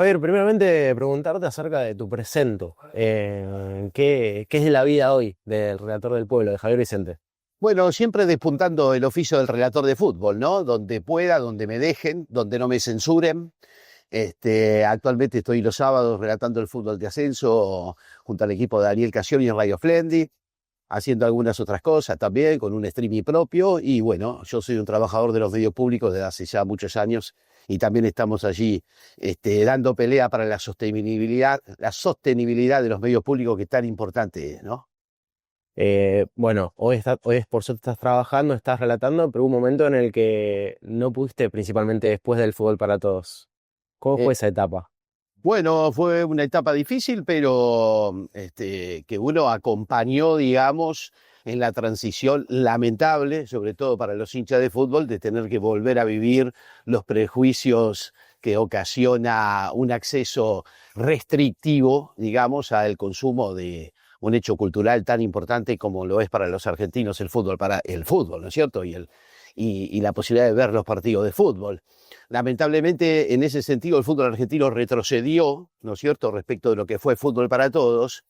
Javier, primeramente preguntarte acerca de tu presente. ¿Qué es la vida hoy del relator del pueblo, de Javier Vicente? Bueno, siempre despuntando el oficio del relator de fútbol, ¿no? Donde pueda, donde me dejen, donde no me censuren. Actualmente estoy los sábados relatando el fútbol de ascenso junto al equipo de Daniel Casioni en Radio Flendi, haciendo algunas otras cosas también, con un streaming propio. Y bueno, yo soy un trabajador de los medios públicos desde hace ya muchos años y también estamos allí dando pelea para la sostenibilidad de los medios públicos que es tan importante es, ¿no? Bueno, hoy es por suerte estás trabajando, estás relatando, pero hubo un momento en el que no pudiste, principalmente después del fútbol para todos. ¿Cómo Eh, fue esa etapa? Bueno, fue una etapa difícil, pero que uno acompañó, digamos, en la transición lamentable, sobre todo para los hinchas de fútbol, de tener que volver a vivir los prejuicios que ocasiona un acceso restrictivo, digamos, al consumo de un hecho cultural tan importante como lo es para los argentinos el fútbol, ¿no es cierto? Y la posibilidad de ver los partidos de fútbol. Lamentablemente, en ese sentido, el fútbol argentino retrocedió, ¿no es cierto?, respecto de lo que fue fútbol para todos,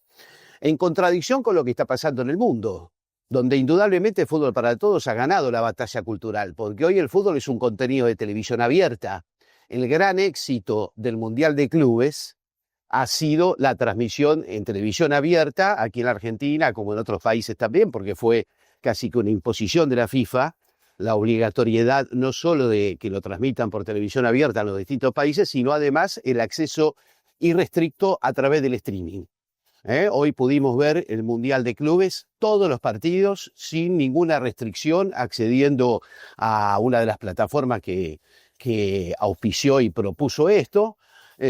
en contradicción con lo que está pasando en el mundo, donde indudablemente el fútbol para todos ha ganado la batalla cultural, porque hoy el fútbol es un contenido de televisión abierta. El gran éxito del Mundial de Clubes ha sido la transmisión en televisión abierta, aquí en la Argentina, como en otros países también, porque fue casi que una imposición de la FIFA, la obligatoriedad no solo de que lo transmitan por televisión abierta en los distintos países, sino además el acceso irrestricto a través del streaming. Hoy pudimos ver el Mundial de Clubes, todos los partidos sin ninguna restricción, accediendo a una de las plataformas que auspició y propuso esto.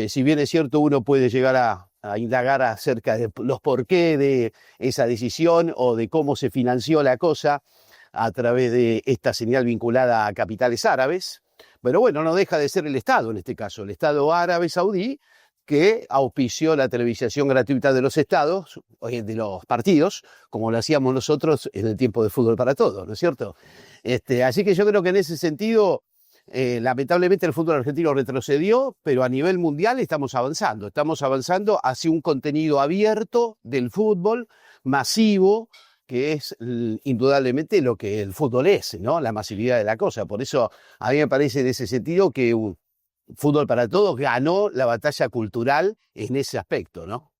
Si bien es cierto, uno puede llegar a indagar acerca de los porqué de esa decisión o de cómo se financió la cosa a través de esta señal vinculada a capitales árabes. Pero bueno, no deja de ser el Estado, en este caso, el Estado árabe saudí, que auspició la televisación gratuita de los estados, de los partidos, como lo hacíamos nosotros en el tiempo de fútbol para todos, ¿no es cierto? Así que yo creo que en ese sentido, lamentablemente el fútbol argentino retrocedió, pero a nivel mundial estamos avanzando hacia un contenido abierto del fútbol, masivo, que es indudablemente lo que el fútbol es, ¿no? La masividad de la cosa. Por eso a mí me parece en ese sentido que Fútbol para Todos ganó la batalla cultural en ese aspecto, ¿no?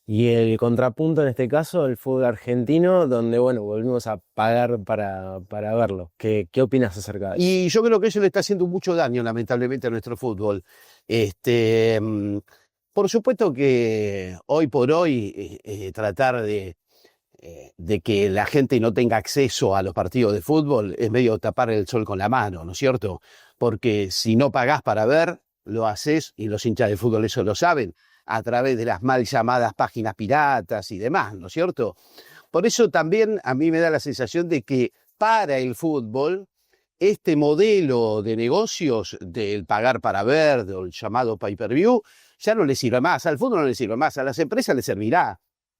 Y el contrapunto en este caso, el fútbol argentino, donde, bueno, volvimos a pagar para verlo. ¿Qué opinas acerca de eso? Y yo creo que eso le está haciendo mucho daño, lamentablemente, a nuestro fútbol. Este, mm, por supuesto que hoy por hoy tratar de que la gente no tenga acceso a los partidos de fútbol es medio tapar el sol con la mano, ¿no es cierto? Porque si no pagás para ver, lo haces, y los hinchas de fútbol eso lo saben, a través de las mal llamadas páginas piratas y demás, ¿no es cierto? Por eso también a mí me da la sensación de que para el fútbol, este modelo de negocios del pagar para ver, del llamado pay-per-view, ya no le sirve más, al fútbol no le sirve más, a las empresas les servirá,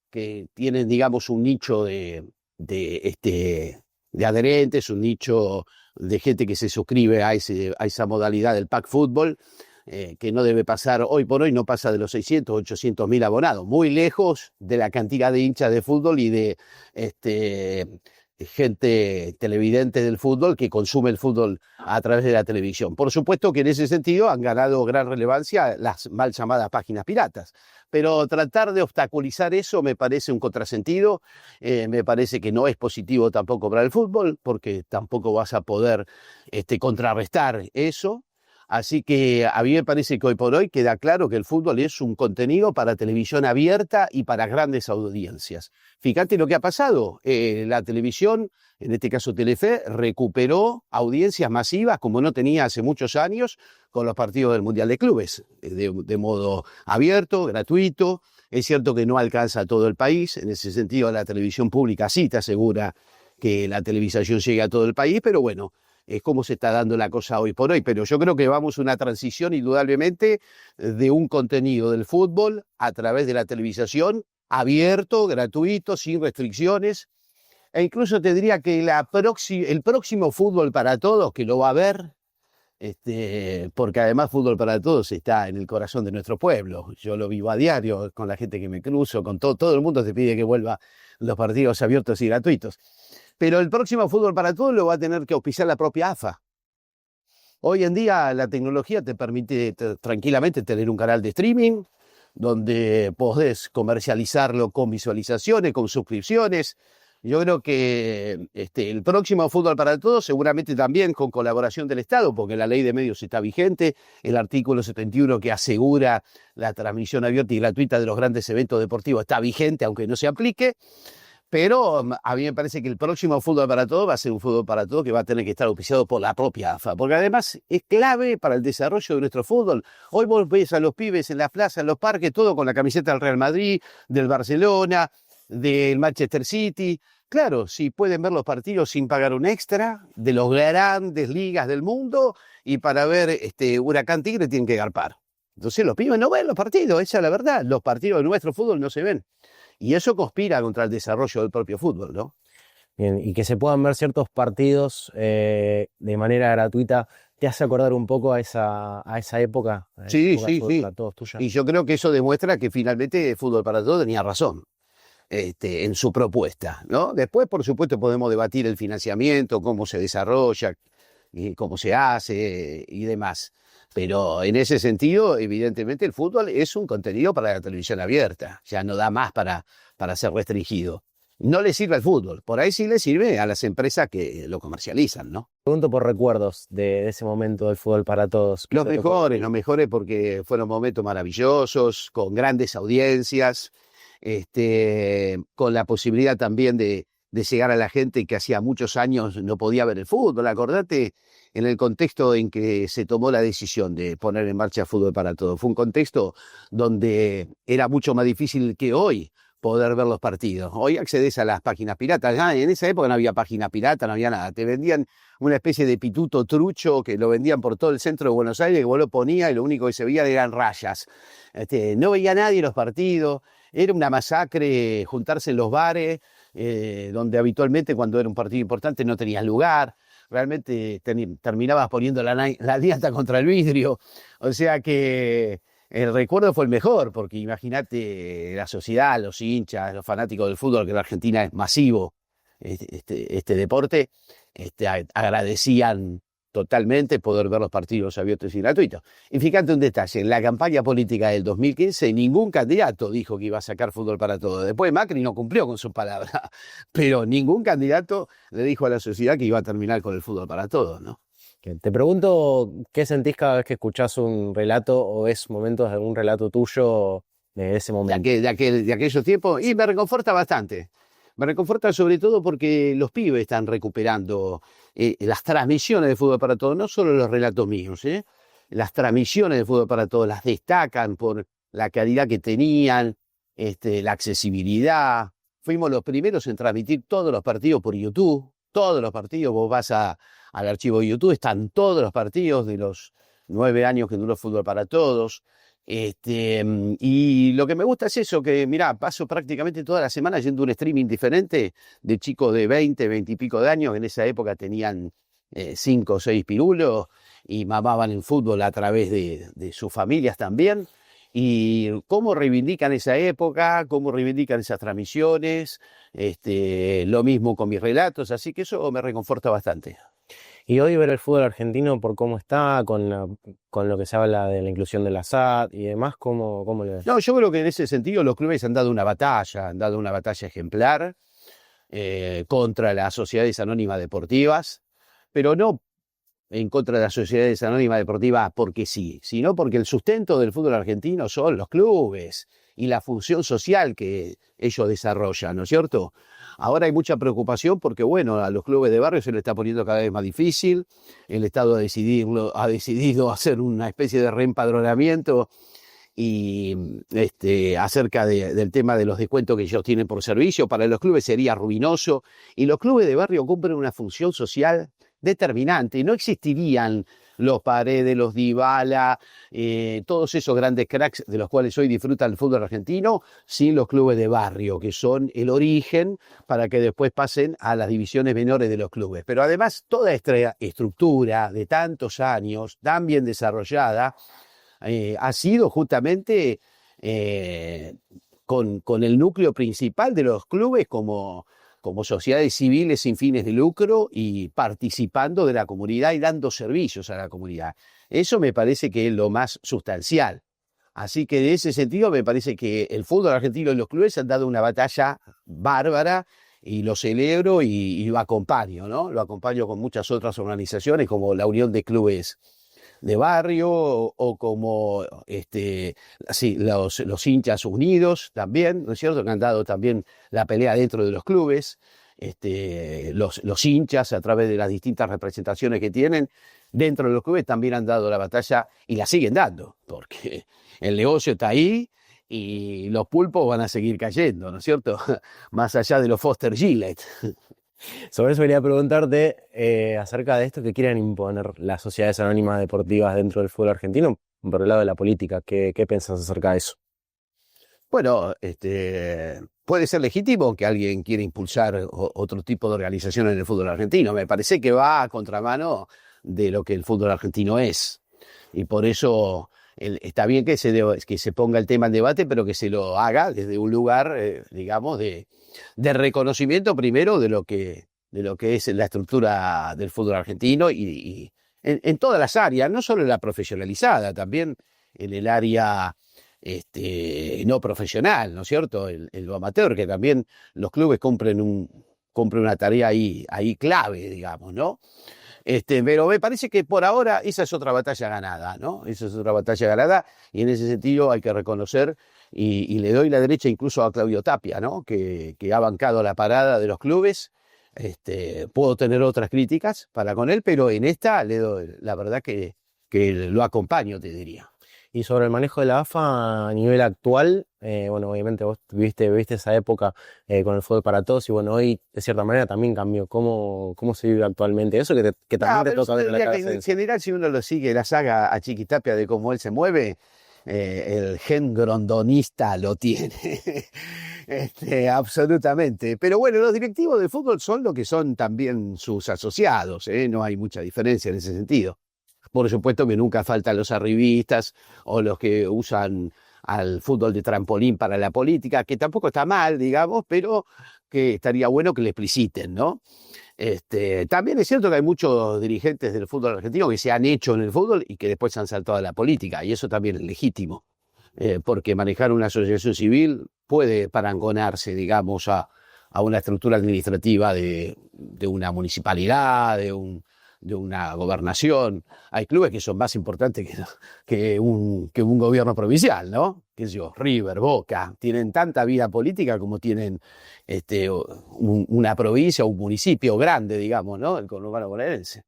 que tienen, digamos, un nicho de adherentes, un nicho de gente que se suscribe a esa modalidad del pack fútbol, que no debe pasar, hoy por hoy no pasa de los 600, 800 mil abonados, muy lejos de la cantidad de hinchas de fútbol y de gente televidente del fútbol que consume el fútbol a través de la televisión. Por supuesto que en ese sentido han ganado gran relevancia las mal llamadas páginas piratas, pero tratar de obstaculizar eso me parece un contrasentido, me parece que no es positivo tampoco para el fútbol, porque tampoco vas a poder contrarrestar eso. Así que a mí me parece que hoy por hoy queda claro que el fútbol es un contenido para televisión abierta y para grandes audiencias. Fíjate lo que ha pasado. La televisión, en este caso Telefe, recuperó audiencias masivas como no tenía hace muchos años con los partidos del Mundial de Clubes, de modo abierto, gratuito. Es cierto que no alcanza a todo el país. En ese sentido, la televisión pública sí te asegura que la televisación llegue a todo el país, pero bueno, es como se está dando la cosa hoy por hoy. Pero yo creo que vamos a una transición indudablemente de un contenido del fútbol a través de la televisación abierto, gratuito, sin restricciones. E incluso te diría que el próximo fútbol para todos, que lo va a haber, porque además Fútbol para Todos está en el corazón de nuestro pueblo. Yo lo vivo a diario con la gente que me cruzo, con todo el mundo te pide que vuelva los partidos abiertos y gratuitos. Pero el próximo Fútbol para Todos lo va a tener que auspiciar la propia AFA. Hoy en día la tecnología te permite tranquilamente tener un canal de streaming donde podés comercializarlo con visualizaciones, con suscripciones. Yo creo que el próximo Fútbol para Todos, seguramente también con colaboración del Estado, porque la ley de medios está vigente, el artículo 71 que asegura la transmisión abierta y gratuita de los grandes eventos deportivos está vigente, aunque no se aplique. Pero a mí me parece que el próximo Fútbol para Todos va a ser un Fútbol para Todos que va a tener que estar auspiciado por la propia AFA, porque además es clave para el desarrollo de nuestro fútbol. Hoy vos ves a los pibes en la plaza, en los parques, todo con la camiseta del Real Madrid, del Barcelona, del Manchester City. Claro, si pueden ver los partidos sin pagar un extra, de los grandes ligas del mundo, y para ver Huracán Tigre tienen que garpar. Entonces los pibes no ven los partidos, esa es la verdad. Los partidos de nuestro fútbol no se ven. Y eso conspira contra el desarrollo del propio fútbol, ¿no? Bien, y que se puedan ver ciertos partidos de manera gratuita, ¿te hace acordar un poco a esa época? Sí, Época de sí, Fútbol sí. para Todos tuya. Y yo creo que eso demuestra que finalmente Fútbol para Todos tenía razón en su propuesta, ¿no? Después, por supuesto, podemos debatir el financiamiento, cómo se desarrolla, y cómo se hace y demás. Pero en ese sentido, evidentemente, el fútbol es un contenido para la televisión abierta. Ya no da más para ser restringido. No le sirve al fútbol. Por ahí sí le sirve a las empresas que lo comercializan, ¿no? Pregunto por recuerdos de ese momento del Fútbol para Todos. Los mejores porque fueron momentos maravillosos, con grandes audiencias, con la posibilidad también de llegar a la gente que hacía muchos años no podía ver el fútbol. Acordate en el contexto en que se tomó la decisión de poner en marcha Fútbol para Todos. Fue un contexto donde era mucho más difícil que hoy poder ver los partidos. Hoy accedes a las páginas piratas. Ya en esa época no había página pirata, no había nada. Te vendían una especie de pituto trucho que lo vendían por todo el centro de Buenos Aires, que vos lo ponías y lo único que se veía eran rayas. No veía nadie los partidos. Era una masacre juntarse en los bares, donde habitualmente cuando era un partido importante no tenías lugar. Realmente terminabas poniendo la dieta contra el vidrio. O sea que el recuerdo fue el mejor, porque imagínate la sociedad, los hinchas, los fanáticos del fútbol, que en Argentina es masivo este deporte, agradecían totalmente poder ver los partidos abiertos y gratuitos. Y fíjate un detalle, en la campaña política del 2015 ningún candidato dijo que iba a sacar Fútbol para Todos. Después Macri no cumplió con su palabra, pero ningún candidato le dijo a la sociedad que iba a terminar con el Fútbol para Todos, ¿no? Te pregunto, ¿qué sentís cada vez que escuchás un relato o ves momentos de algún relato tuyo de ese momento? De aquellos tiempos, y me reconforta bastante. Me reconforta sobre todo porque los pibes están recuperando las transmisiones de Fútbol para Todos, no solo los relatos míos, las transmisiones de Fútbol para Todos las destacan por la calidad que tenían, la accesibilidad. Fuimos los primeros en transmitir todos los partidos por YouTube, todos los partidos. Vos vas al archivo de YouTube, están todos los partidos de los 9 años que duró Fútbol para Todos. Y lo que me gusta es eso, que mirá, paso prácticamente toda la semana yendo a un streaming diferente de chicos de 20 y pico de años, que en esa época tenían 5 o 6 pirulos y mamaban en fútbol a través de sus familias también. Y cómo reivindican esa época, cómo reivindican esas transmisiones, lo mismo con mis relatos, así que eso me reconforta bastante. Y hoy ver el fútbol argentino por cómo está, con lo que se habla de la inclusión de la SAD y demás, ¿cómo lo ves? No, yo creo que en ese sentido los clubes han dado una batalla ejemplar contra las sociedades anónimas deportivas, pero no en contra de las sociedades anónimas deportivas porque sí, sino porque el sustento del fútbol argentino son los clubes y la función social que ellos desarrollan, ¿no es cierto? Ahora hay mucha preocupación porque, bueno, a los clubes de barrio se les está poniendo cada vez más difícil. El Estado ha decidido hacer una especie de reempadronamiento y acerca del tema de los descuentos que ellos tienen por servicio. Para los clubes sería ruinoso. Y los clubes de barrio cumplen una función social determinante. No existirían los Paredes, los Dybala, todos esos grandes cracks de los cuales hoy disfruta el fútbol argentino, sin los clubes de barrio, que son el origen para que después pasen a las divisiones menores de los clubes. Pero además, toda esta estructura de tantos años, tan bien desarrollada, ha sido justamente con el núcleo principal de los clubes como sociedades civiles sin fines de lucro y participando de la comunidad y dando servicios a la comunidad. Eso me parece que es lo más sustancial. Así que en ese sentido me parece que el fútbol argentino y los clubes han dado una batalla bárbara y lo celebro y lo acompaño, ¿no? Lo acompaño con muchas otras organizaciones como la Unión de Clubes de Barrio o como los hinchas unidos también, ¿no es cierto? Que han dado también la pelea dentro de los clubes, los hinchas a través de las distintas representaciones que tienen dentro de los clubes también han dado la batalla y la siguen dando, porque el negocio está ahí y los pulpos van a seguir cayendo, ¿no es cierto? Más allá de los Foster Gillette. Sobre eso quería preguntarte acerca de esto que quieren imponer las sociedades anónimas deportivas dentro del fútbol argentino, por el lado de la política. ¿Qué pensás acerca de eso? Bueno, puede ser legítimo que alguien quiera impulsar otro tipo de organización en el fútbol argentino. Me parece que va a contramano de lo que el fútbol argentino es. Y por eso está bien que se ponga el tema en debate, pero que se lo haga desde un lugar, digamos, de reconocimiento primero de lo que es la estructura del fútbol argentino y en todas las áreas, no solo en la profesionalizada, también en el área no profesional, ¿no es cierto? Lo amateur, que también los clubes cumplen una tarea ahí clave, digamos, ¿no? Pero me parece que por ahora esa es otra batalla ganada, ¿no? Esa es otra batalla ganada y en ese sentido hay que reconocer y le doy la derecha incluso a Claudio Tapia, ¿no? Que ha bancado la parada de los clubes. Puedo tener otras críticas para con él, pero en esta le doy la verdad que lo acompaño, te diría. Y sobre el manejo de la AFA a nivel actual, bueno, obviamente vos viviste esa época con el fútbol para todos y bueno, hoy de cierta manera también cambió. ¿Cómo se vive actualmente eso? Que también te toca ver en la cabeza. En general, si uno lo sigue, la saga a Chiquitapia de cómo él se mueve, el gen grondonista lo tiene. Absolutamente. Pero bueno, los directivos de fútbol son lo que son también sus asociados, no hay mucha diferencia en ese sentido. Por supuesto que nunca faltan los arribistas o los que usan al fútbol de trampolín para la política, que tampoco está mal, digamos, pero que estaría bueno que le expliciten, ¿no? También es cierto que hay muchos dirigentes del fútbol argentino que se han hecho en el fútbol y que después han saltado a la política, y eso también es legítimo, porque manejar una asociación civil puede parangonarse, digamos, a una estructura administrativa de una municipalidad, de una gobernación. Hay clubes que son más importantes que un gobierno provincial, ¿no? Qué sé yo, River, Boca, tienen tanta vida política como tienen una provincia o un municipio grande, digamos, ¿no? El conurbano bonaerense.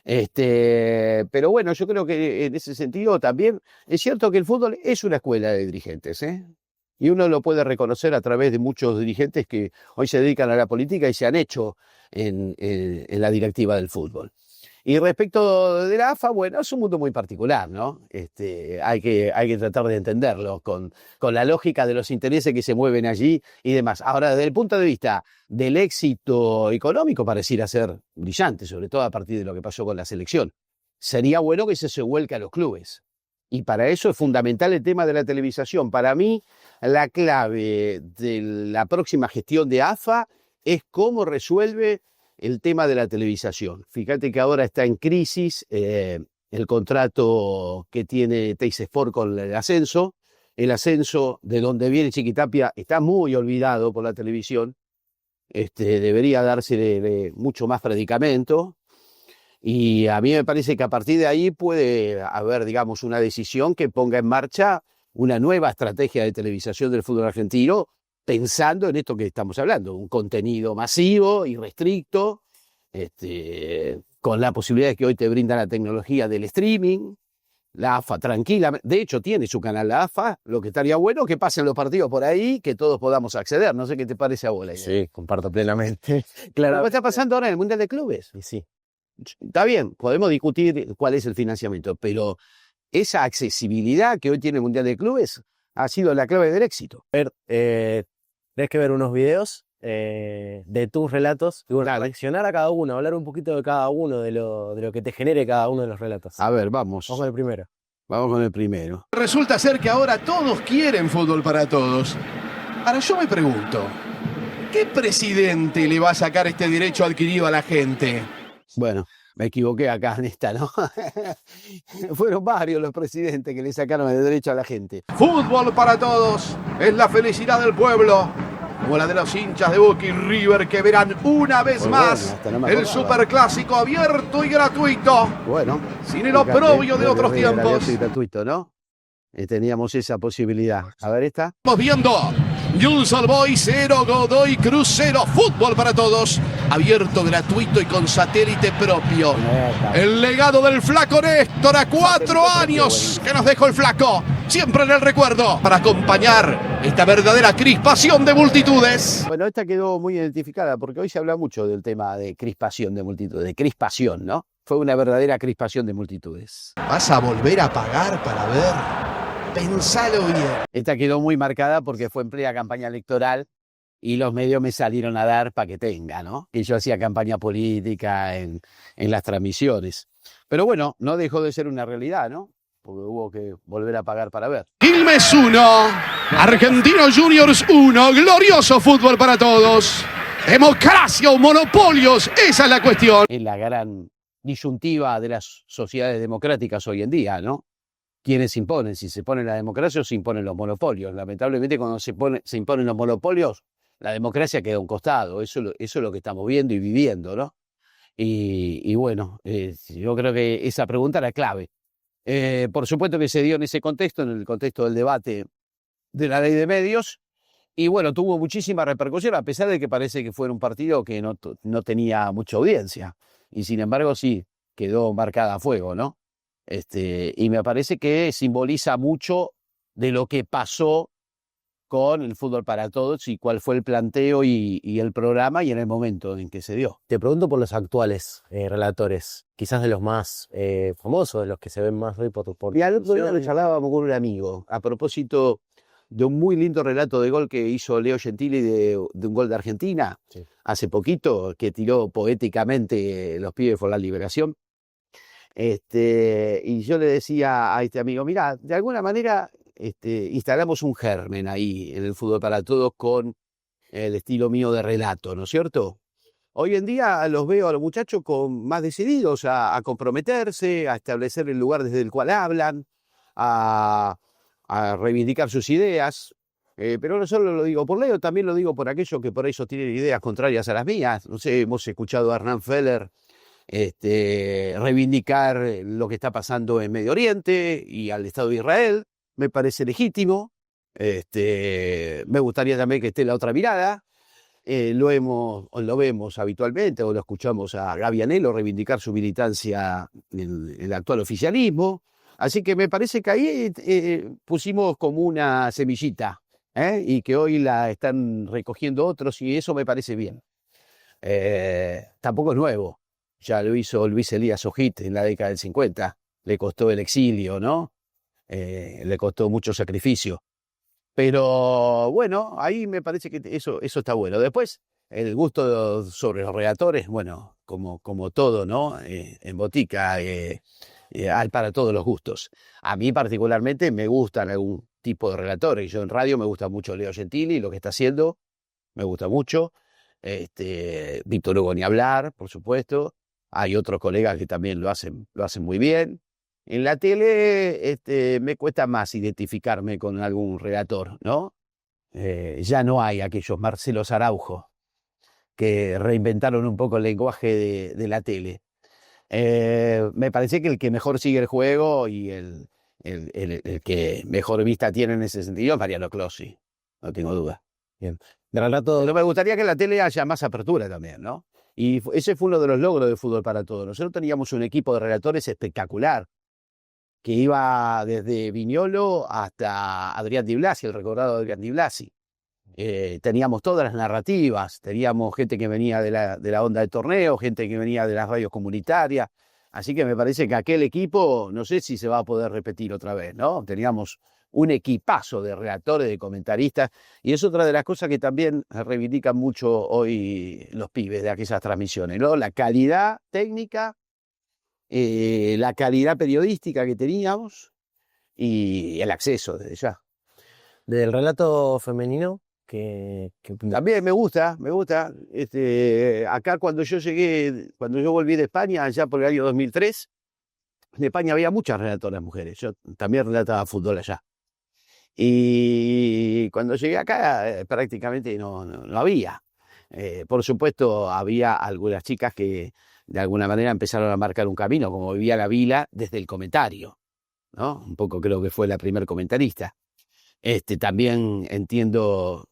Pero bueno, yo creo que en ese sentido también es cierto que el fútbol es una escuela de dirigentes, ¿eh? Y uno lo puede reconocer a través de muchos dirigentes que hoy se dedican a la política y se han hecho en la directiva del fútbol. Y respecto de la AFA, bueno, es un mundo muy particular, ¿no? Hay que tratar de entenderlo con la lógica de los intereses que se mueven allí y demás. Ahora, desde el punto de vista del éxito económico, pareciera ser brillante, sobre todo a partir de lo que pasó con la selección. Sería bueno que se vuelque a los clubes. Y para eso es fundamental el tema de la televisación. Para mí, la clave de la próxima gestión de AFA es cómo resuelve el tema de la televisación. Fíjate que ahora está en crisis el contrato que tiene Teis Sport con el ascenso. El ascenso de donde viene Chiquitapia está muy olvidado por la televisión. Debería dársele mucho más predicamento. Y a mí me parece que a partir de ahí puede haber, digamos, una decisión que ponga en marcha una nueva estrategia de televisación del fútbol argentino, pensando en esto que estamos hablando, un contenido masivo y restricto, con la posibilidad que hoy te brinda la tecnología del streaming. La AFA tranquilamente, de hecho tiene su canal la AFA, lo que estaría bueno es que pasen los partidos por ahí, que todos podamos acceder. No sé qué te parece a vos la idea. Sí, comparto plenamente. Claro. ¿Qué está pasando ahora en el Mundial de Clubes? Y sí. Está bien, podemos discutir cuál es el financiamiento, pero esa accesibilidad que hoy tiene el Mundial de Clubes ha sido la clave del éxito. Tenés que ver unos videos de tus relatos y bueno, Dale. reaccionar a cada uno, hablar un poquito de cada uno, de lo que te genere cada uno de los relatos. A ver, vamos. Vamos con el primero. Vamos con el primero. Resulta ser que ahora todos quieren fútbol para todos. Ahora yo me pregunto, ¿qué presidente le va a sacar este derecho adquirido a la gente? Bueno, me equivoqué acá en esta, ¿no? Fueron varios los presidentes que le sacaron el derecho a la gente. Fútbol para todos es la felicidad del pueblo, como la de los hinchas de Boca y River que verán una vez Muy más bueno, hasta no me el acordaba. superclásico abierto y gratuito. Bueno, Sin el oprobio de otros tiempos. Y gratuito, ¿no? Teníamos esa posibilidad. A ver esta. Estamos viendo Newell's Old Boys 0, Godoy Cruz 0. Fútbol para todos. Abierto, gratuito y con satélite propio. El legado del flaco Néstor a 4 años que nos dejó el flaco. Siempre en el recuerdo para acompañar esta verdadera crispación de multitudes. Bueno, esta quedó muy identificada porque hoy se habla mucho del tema de crispación de multitudes, de crispación, ¿no? Fue una verdadera crispación de multitudes. ¿Vas a volver a pagar para ver? Pensalo bien. Esta quedó muy marcada porque fue en plena campaña electoral y los medios me salieron a dar para que tenga, ¿no? Que yo hacía campaña política en las transmisiones. Pero bueno, no dejó de ser una realidad, ¿no? Porque hubo que volver a pagar para ver. Quilmes 1, Argentinos Juniors 1, glorioso fútbol para todos. Democracia o monopolios, esa es la cuestión. Es la gran disyuntiva de las sociedades democráticas hoy en día, ¿no? ¿Quiénes imponen? Si se pone la democracia o se imponen los monopolios. Lamentablemente cuando se imponen los monopolios, la democracia queda a un costado. Eso es lo que estamos viendo y viviendo, ¿no? Y bueno, yo creo que esa pregunta era clave. Por supuesto que se dio en ese contexto, en el contexto del debate de la ley de medios, y bueno, tuvo muchísima repercusión, a pesar de que parece que fue un partido que no tenía mucha audiencia, y sin embargo sí, quedó marcada a fuego, ¿no? Y me parece que simboliza mucho de lo que pasó con el fútbol para todos y cuál fue el planteo y el programa y en el momento en que se dio. Te pregunto por los actuales relatores, quizás de los más famosos, de los que se ven más hoy por Y al otro día lo charlábamos con un amigo a propósito de un muy lindo relato de gol que hizo Leo Gentili de un gol de Argentina Sí. hace poquito, que tiró poéticamente Los pibes por la liberación. Y yo le decía a este amigo, mira, de alguna manera instalamos un germen ahí en el fútbol para todos con el estilo mío de relato, ¿no es cierto? Hoy en día los veo a los muchachos más decididos a comprometerse, a establecer el lugar desde el cual hablan, a reivindicar sus ideas. Pero no solo lo digo por Leo, también lo digo por aquellos que por eso tienen ideas contrarias a las mías. No sé, hemos escuchado a Hernán Feller reivindicar lo que está pasando en Medio Oriente y al Estado de Israel. Me parece legítimo. Me gustaría también que esté la otra mirada. Lo vemos habitualmente o lo escuchamos a Gaby Anelo reivindicar su militancia en el actual oficialismo. Así que me parece que ahí pusimos como una semillita y que hoy la están recogiendo otros y eso me parece bien. Tampoco es nuevo. Ya lo hizo Luis Elías Ojit en la década del 50. Le costó el exilio, ¿no? Le costó mucho sacrificio. Pero bueno, ahí me parece que eso está bueno. Después, el gusto sobre los relatores, bueno, como todo, ¿no? En botica hay para todos los gustos. A mí particularmente me gustan algún tipo de relatores. Yo en radio me gusta mucho Leo Gentili, lo que está haciendo, me gusta mucho. Víctor Hugo ni hablar, por supuesto. Hay otros colegas que también lo hacen muy bien. En la tele me cuesta más identificarme con algún relator, ¿no? Ya no hay aquellos Marcelos Araujo que reinventaron un poco el lenguaje de la tele. Me parece que el que mejor sigue el juego y el que mejor vista tiene en ese sentido es Mariano Closi, no tengo duda. Bien. De relato, Pero me gustaría que en la tele haya más apertura también, ¿no? Y ese fue uno de los logros de Fútbol para Todos. Nosotros teníamos un equipo de relatores espectacular, que iba desde Viñolo hasta Adrián Di Blasi, el recordado Adrián Di Blasi. Teníamos todas las narrativas, teníamos gente que venía de la onda de torneo, gente que venía de las radios comunitarias, así que me parece que aquel equipo, no sé si se va a poder repetir otra vez, ¿no? Teníamos un equipazo de redactores, de comentaristas, y es otra de las cosas que también reivindican mucho hoy los pibes de aquellas transmisiones, ¿no? La calidad técnica, la calidad periodística que teníamos y el acceso desde ya. Del relato femenino, También me gusta. Acá cuando yo volví de España, allá por el año 2003, en España había muchas relatoras mujeres. Yo también relataba fútbol allá. Y cuando llegué acá, prácticamente no había. Por supuesto, había algunas chicas que de alguna manera empezaron a marcar un camino, como Vivía Gavila desde el comentario, ¿no? Un poco creo que fue la primer comentarista. También entiendo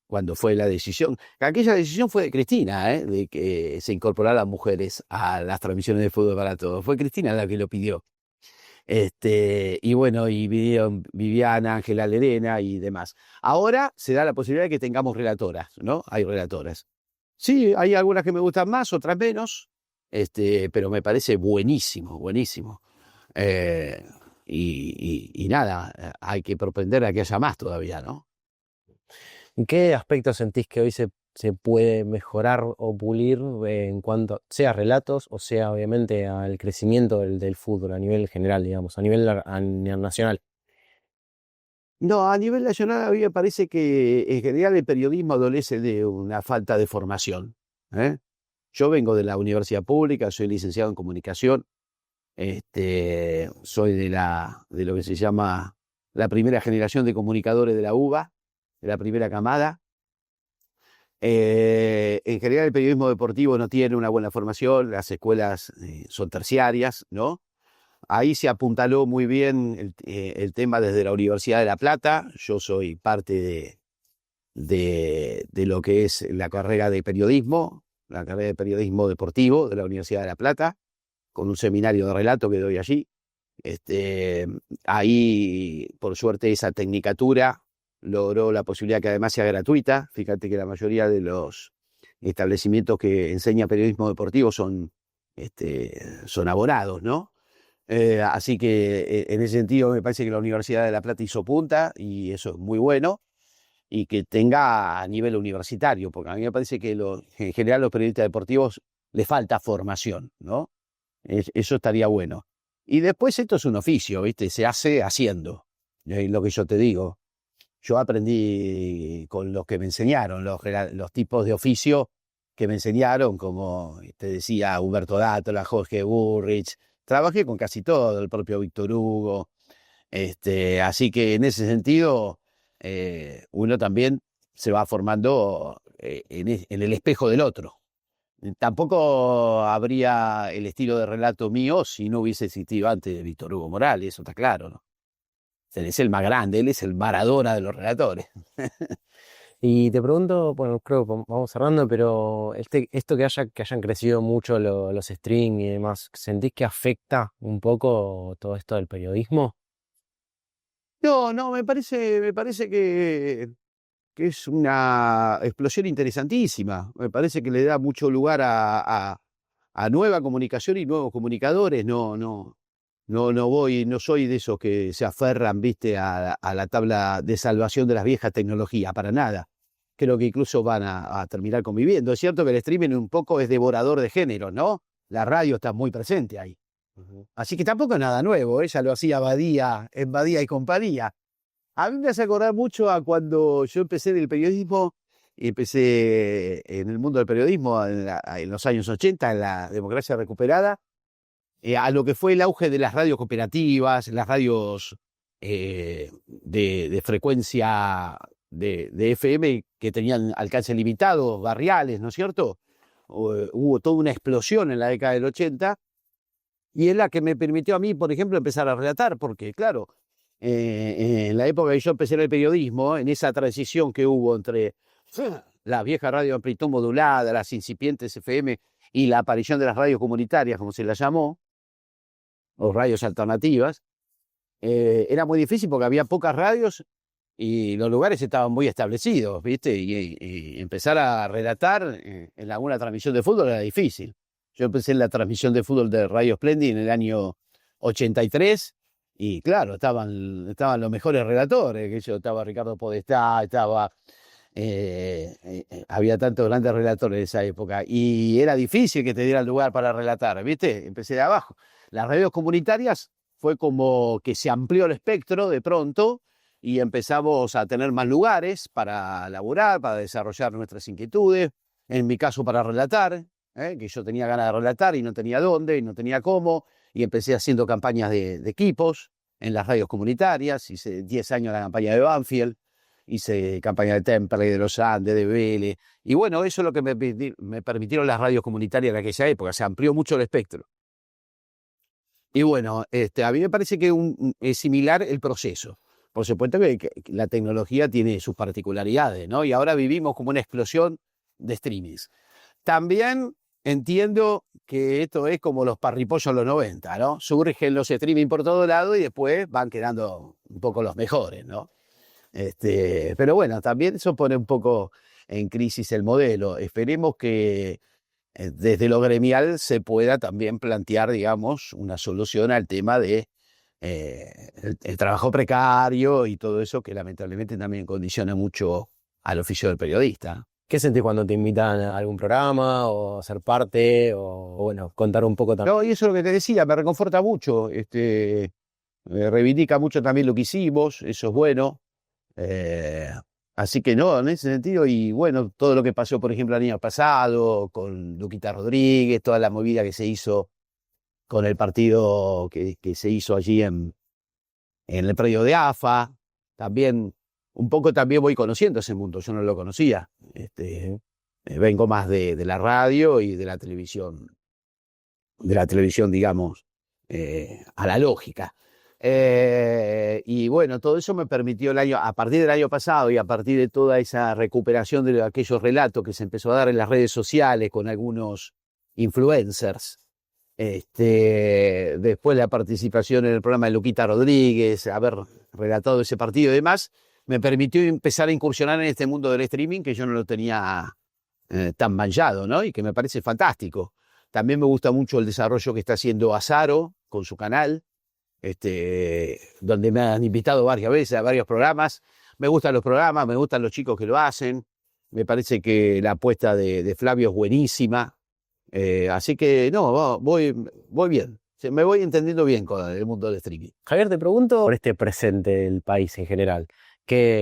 cuando fue la decisión. Aquella decisión fue de Cristina, de que se incorporaran mujeres a las transmisiones de fútbol para todos. Fue Cristina la que lo pidió. Y bueno, y Viviana, Ángela Lerena y demás. Ahora se da la posibilidad de que tengamos relatoras, ¿no? Hay relatoras. Sí, hay algunas que me gustan más, otras menos, pero me parece buenísimo, buenísimo. Y nada, hay que propender a que haya más todavía, ¿no? ¿En qué aspectos sentís que hoy se puede mejorar o pulir en cuanto sea relatos o sea obviamente al crecimiento del fútbol a nivel general, digamos, a nivel nacional? No, a nivel nacional a mí me parece que en general el periodismo adolece de una falta de formación, ¿eh? Yo vengo de la universidad pública, soy licenciado en comunicación, soy de lo que se llama la primera generación de comunicadores de la UBA, de la primera camada. En general el periodismo deportivo no tiene una buena formación, las escuelas son terciarias, ¿no? Ahí se apuntaló muy bien el tema desde la Universidad de La Plata. Yo soy parte de lo que es la carrera de periodismo deportivo de la Universidad de La Plata, con un seminario de relato que doy allí. Ahí, por suerte, esa tecnicatura logró la posibilidad que además sea gratuita. Fíjate que la mayoría de los establecimientos que enseñan periodismo deportivo son abonados, ¿no? Así que en ese sentido me parece que la Universidad de La Plata hizo punta y eso es muy bueno, y que tenga a nivel universitario, porque a mí me parece que en general los periodistas deportivos les falta formación, ¿no? Eso estaría bueno. Y después esto es un oficio, ¿viste? Se hace haciendo, es lo que yo te digo. Yo aprendí con los que me enseñaron, los tipos de oficio que me enseñaron, como te decía, Humberto Dátola, Jorge Burrich. Trabajé con casi todo, el propio Víctor Hugo. Así que en ese sentido, uno también se va formando en el espejo del otro. Tampoco habría el estilo de relato mío si no hubiese existido antes de Víctor Hugo Morales, eso está claro, ¿no? Él es el más grande, él es el Maradona de los relatores. Y te pregunto, bueno, creo que vamos cerrando, pero esto que hayan crecido mucho los streams y demás, ¿sentís que afecta un poco todo esto del periodismo? No, me parece que es una explosión interesantísima. Me parece que le da mucho lugar a nueva comunicación y nuevos comunicadores. No soy de esos que se aferran, viste, a la tabla de salvación de las viejas tecnologías, para nada. Creo que incluso van a terminar conviviendo. Es cierto que el streaming un poco es devorador de géneros, ¿no? La radio está muy presente ahí. Uh-huh. Así que tampoco es nada nuevo, ya lo hacía Badía en Badía y compañía. A mí me hace acordar mucho a cuando yo empecé en el periodismo, y empecé en el mundo del periodismo en los años 80, en la democracia recuperada, a lo que fue el auge de las radios cooperativas, las radios de frecuencia de FM que tenían alcance limitado, barriales, ¿no es cierto? Hubo toda una explosión en la década del 80 y es la que me permitió a mí, por ejemplo, empezar a relatar, porque claro, en la época que yo empecé en el periodismo, en esa transición que hubo entre la vieja radio de amplitud modulada, las incipientes FM y la aparición de las radios comunitarias, como se las llamó, o radios alternativas, era muy difícil porque había pocas radios y los lugares estaban muy establecidos, ¿viste? Y empezar a relatar en alguna transmisión de fútbol era difícil. Yo empecé en la transmisión de fútbol de Radio Splendid en el año 83 y claro, estaban los mejores relatores, que yo estaba Ricardo Podestá, había tantos grandes relatores de esa época y era difícil que te dieran lugar para relatar, ¿viste? Empecé de abajo. Las radios comunitarias fue como que se amplió el espectro de pronto y empezamos a tener más lugares para laburar, para desarrollar nuestras inquietudes, en mi caso para relatar, que yo tenía ganas de relatar y no tenía dónde y no tenía cómo, y empecé haciendo campañas de equipos en las radios comunitarias, hice 10 años la campaña de Banfield, hice campaña de Temperley, de Los Andes, de Vélez, y bueno, eso es lo que me permitieron las radios comunitarias en aquella época, se amplió mucho el espectro. Y bueno, a mí me parece que es similar el proceso. Por supuesto que la tecnología tiene sus particularidades, ¿no? Y ahora vivimos como una explosión de streamings. También entiendo que esto es como los parripollos en los 90, ¿no? Surgen los streaming por todo lado y después van quedando un poco los mejores, ¿no? Pero bueno, también eso pone un poco en crisis el modelo. Esperemos que desde lo gremial se pueda también plantear, digamos, una solución al tema de el trabajo precario y todo eso que lamentablemente también condiciona mucho al oficio del periodista. ¿Qué sentís cuando te invitan a algún programa o a ser parte o bueno, contar un poco también? No, y eso es lo que te decía, me reconforta mucho, me reivindica mucho también lo que hicimos, eso es bueno. Así que no, en ese sentido, y bueno, todo lo que pasó, por ejemplo, el año pasado, con Luquita Rodríguez, toda la movida que se hizo con el partido que se hizo allí en el predio de AFA, también, un poco también voy conociendo ese mundo, yo no lo conocía. Vengo más de la radio y de la televisión, digamos, a la lógica. Y bueno, todo eso me permitió a partir del año pasado y a partir de toda esa recuperación de aquellos relatos que se empezó a dar en las redes sociales con algunos influencers, después la participación en el programa de Luquita Rodríguez, haber relatado ese partido y demás, me permitió empezar a incursionar en este mundo del streaming que yo no lo tenía tan manchado, ¿no? Y que me parece fantástico. También me gusta mucho el desarrollo que está haciendo Azaro con su canal, donde me han invitado varias veces a varios programas. Me gustan los programas, me gustan los chicos que lo hacen. Me parece que la apuesta de Flavio es buenísima. Así que no, voy bien. Me voy entendiendo bien con el mundo del streaming. Javier, te pregunto por este presente del país en general.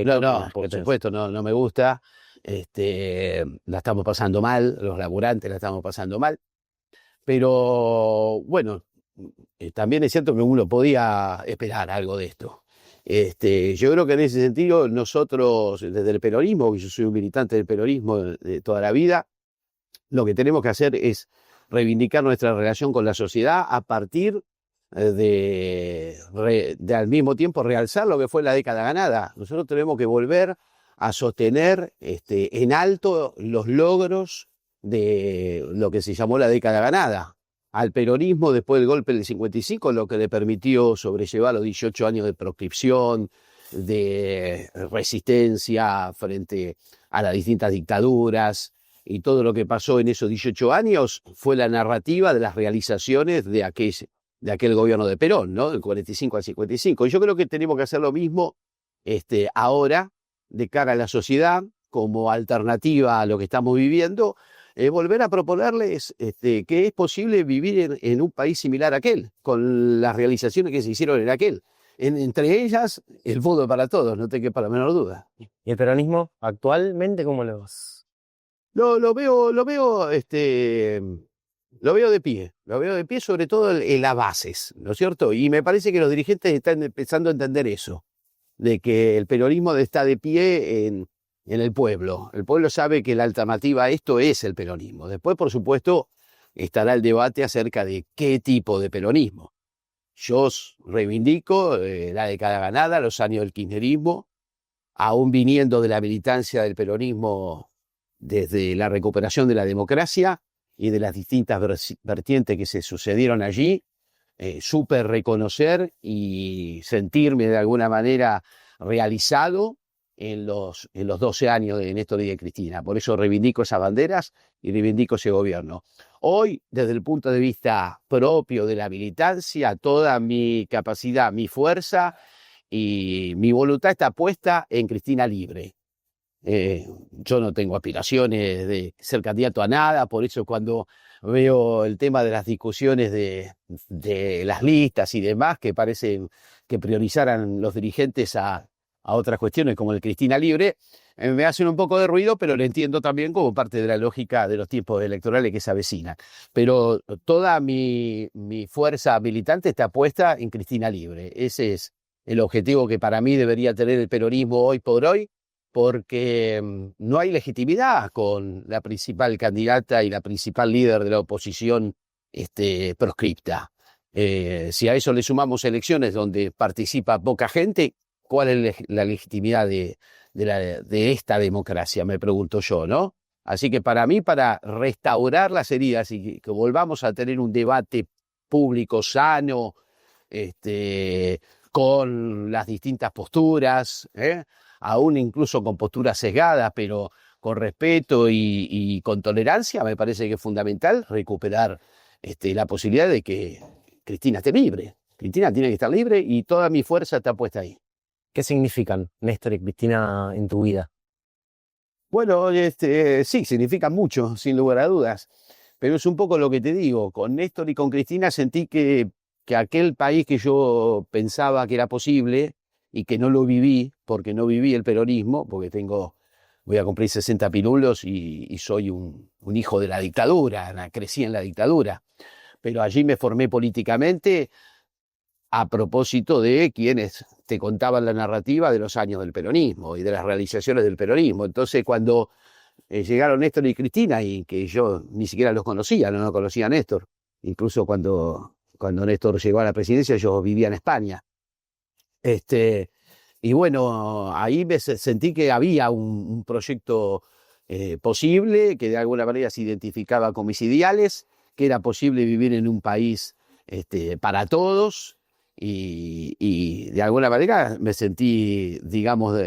No, por supuesto, no me gusta. La estamos pasando mal, los laburantes la estamos pasando mal. Pero bueno, también es cierto que uno podía esperar algo de esto. Yo creo que en ese sentido nosotros, desde el peronismo, yo soy un militante del peronismo de toda la vida, lo que tenemos que hacer es reivindicar nuestra relación con la sociedad a partir de al mismo tiempo realzar lo que fue la década ganada. Nosotros tenemos que volver a sostener en alto los logros de lo que se llamó la década ganada. Al peronismo, después del golpe del 55, lo que le permitió sobrellevar los 18 años de proscripción, de resistencia frente a las distintas dictaduras, y todo lo que pasó en esos 18 años fue la narrativa de las realizaciones de aquel gobierno de Perón, ¿no? Del 45 al 55. Y yo creo que tenemos que hacer lo mismo ahora, de cara a la sociedad, como alternativa a lo que estamos viviendo, volver a proponerles que es posible vivir en un país similar a aquel, con las realizaciones que se hicieron en aquel. Entre ellas, el fútbol para todos, no te quepa la menor duda. ¿Y el peronismo actualmente cómo lo ves? Lo veo de pie, sobre todo en las bases, ¿no es cierto? Y me parece que los dirigentes están empezando a entender eso, de que el peronismo está de pie en el pueblo. El pueblo sabe que la alternativa a esto es el peronismo. Después, por supuesto, estará el debate acerca de qué tipo de peronismo. Yo reivindico la década ganada, los años del kirchnerismo, aún viniendo de la militancia del peronismo desde la recuperación de la democracia y de las distintas vertientes que se sucedieron allí, supe reconocer y sentirme de alguna manera realizado en los 12 años de Néstor y de Cristina. Por eso reivindico esas banderas y reivindico ese gobierno. Hoy, desde el punto de vista propio de la militancia, toda mi capacidad, mi fuerza y mi voluntad está puesta en Cristina libre. Yo no tengo aspiraciones de ser candidato a nada, por eso cuando veo el tema de las discusiones de las listas y demás, que parecen que priorizaran los dirigentes a otras cuestiones como el Cristina libre, me hacen un poco de ruido, pero lo entiendo también como parte de la lógica de los tiempos electorales que se avecinan. Pero toda mi fuerza militante está puesta en Cristina libre. Ese es el objetivo que para mí debería tener el peronismo hoy por hoy, porque no hay legitimidad con la principal candidata y la principal líder de la oposición proscripta. Si a eso le sumamos elecciones donde participa poca gente, ¿cuál es la legitimidad de esta democracia? Me pregunto yo, ¿no? Así que para mí, para restaurar las heridas y que volvamos a tener un debate público sano, con las distintas posturas, aún incluso con posturas sesgadas, pero con respeto y con tolerancia, me parece que es fundamental recuperar la posibilidad de que Cristina esté libre. Cristina tiene que estar libre y toda mi fuerza está puesta ahí. ¿Qué significan Néstor y Cristina en tu vida? Bueno, sí, significan mucho, sin lugar a dudas, pero es un poco lo que te digo. Con Néstor y con Cristina sentí que aquel país que yo pensaba que era posible y que no lo viví, porque no viví el peronismo, porque voy a cumplir 60 pirulos y soy un hijo de la dictadura, crecí en la dictadura, pero allí me formé políticamente a propósito de quienes te contaban la narrativa de los años del peronismo y de las realizaciones del peronismo. Entonces, cuando llegaron Néstor y Cristina, y que yo ni siquiera los conocía, no conocía a Néstor, incluso cuando Néstor llegó a la presidencia, yo vivía en España. Y bueno, ahí sentí que había un proyecto posible, que de alguna manera se identificaba con mis ideales, que era posible vivir en un país para todos, y de alguna manera me sentí, digamos,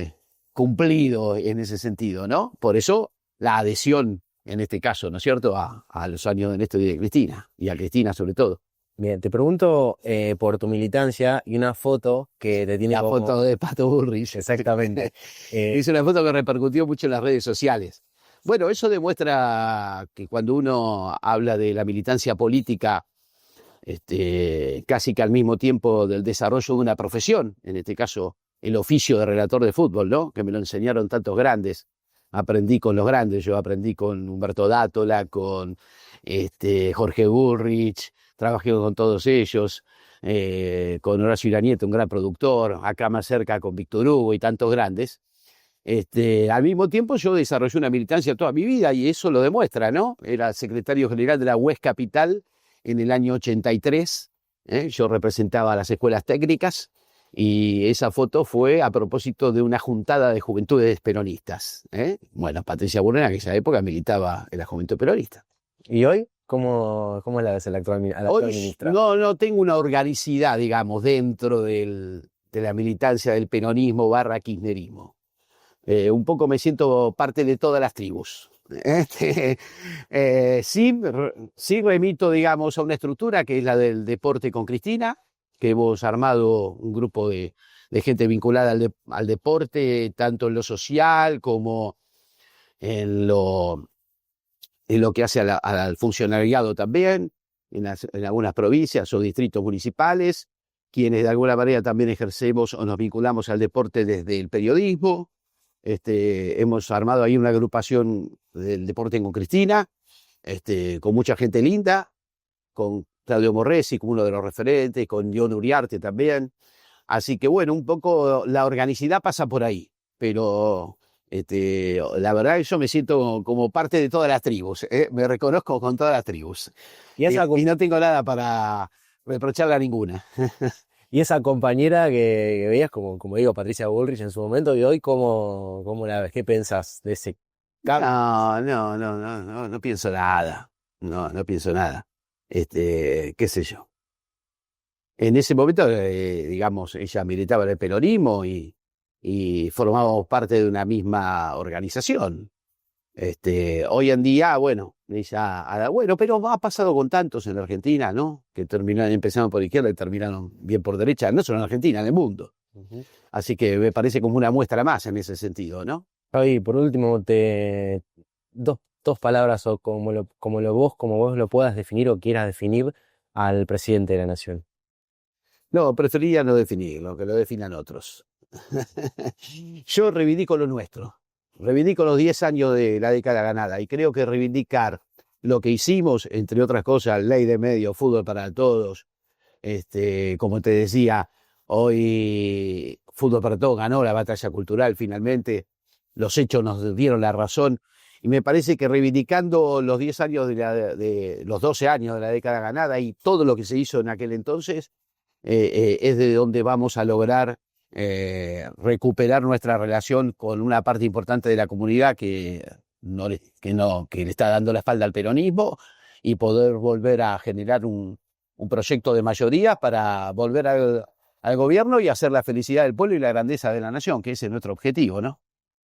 cumplido en ese sentido, ¿no? Por eso la adhesión, en este caso, ¿no es cierto?, a los años de Néstor y de Cristina, y a Cristina sobre todo. Bien, te pregunto por tu militancia y una foto que te tiene La foto de Pato Bullrich. Exactamente. Es una foto que repercutió mucho en las redes sociales. Bueno, eso demuestra que cuando uno habla de la militancia política, casi que al mismo tiempo del desarrollo de una profesión, en este caso el oficio de relator de fútbol, ¿no?, que me lo enseñaron tantos grandes. Aprendí con los grandes, yo aprendí con Humberto Dátola, con Jorge Bullrich, trabajé con todos ellos, con Horacio Iranieto, un gran productor, acá más cerca con Víctor Hugo y tantos grandes. Al mismo tiempo yo desarrollé una militancia toda mi vida y eso lo demuestra, ¿no? Era secretario general de la UES Capital en el año 83, yo representaba a las escuelas técnicas y esa foto fue a propósito de una juntada de juventudes peronistas. Bueno, Patricia Bullrich en aquella época militaba en la juventud peronista. ¿Y hoy? ¿Cómo la ves a la actual ministra? No tengo una organicidad, digamos, dentro de la militancia del peronismo / kirchnerismo. Un poco me siento parte de todas las tribus. Sí remito, digamos, a una estructura que es la del deporte con Cristina, que hemos armado un grupo de gente vinculada al deporte, tanto en lo social como en lo que hace al funcionariado también, en algunas provincias o distritos municipales, quienes de alguna manera también ejercemos o nos vinculamos al deporte desde el periodismo. Hemos armado ahí una agrupación del deporte con Cristina, con mucha gente linda, con Claudio Morresi como uno de los referentes, con John Uriarte también. Así que bueno, un poco la organicidad pasa por ahí, pero la verdad yo me siento como parte de todas las tribus, me reconozco con todas las tribus. Y no tengo nada para reprocharle a ninguna. Y esa compañera que veías, como digo, Patricia Bullrich en su momento, y hoy, ¿cómo la ves? ¿Qué pensás de ese cambio? No pienso nada. No pienso nada. Qué sé yo. En ese momento, digamos, ella militaba en el peronismo y y formábamos parte de una misma organización. Hoy en día, bueno, pero ha pasado con tantos en la Argentina, ¿no? Que empezaron por izquierda y terminaron bien por derecha, no solo en Argentina, en el mundo. Ujú. Así que me parece como una muestra más en ese sentido, ¿no? Javi, por último, dos palabras o como vos lo puedas definir o quieras definir al presidente de la nación. No, preferiría no definirlo, que lo definan otros. Yo reivindico lo nuestro. Reivindico los 10 años de la década ganada y creo que reivindicar lo que hicimos, entre otras cosas, ley de medios, fútbol para todos, como te decía, hoy Fútbol para Todos ganó la batalla cultural finalmente, los hechos nos dieron la razón y me parece que reivindicando los 10 años de los 12 años de la década ganada y todo lo que se hizo en aquel entonces, es de donde vamos a lograr recuperar nuestra relación con una parte importante de la comunidad que le está dando la espalda al peronismo y poder volver a generar un proyecto de mayoría para volver al gobierno y hacer la felicidad del pueblo y la grandeza de la nación, que ese es nuestro objetivo, ¿no?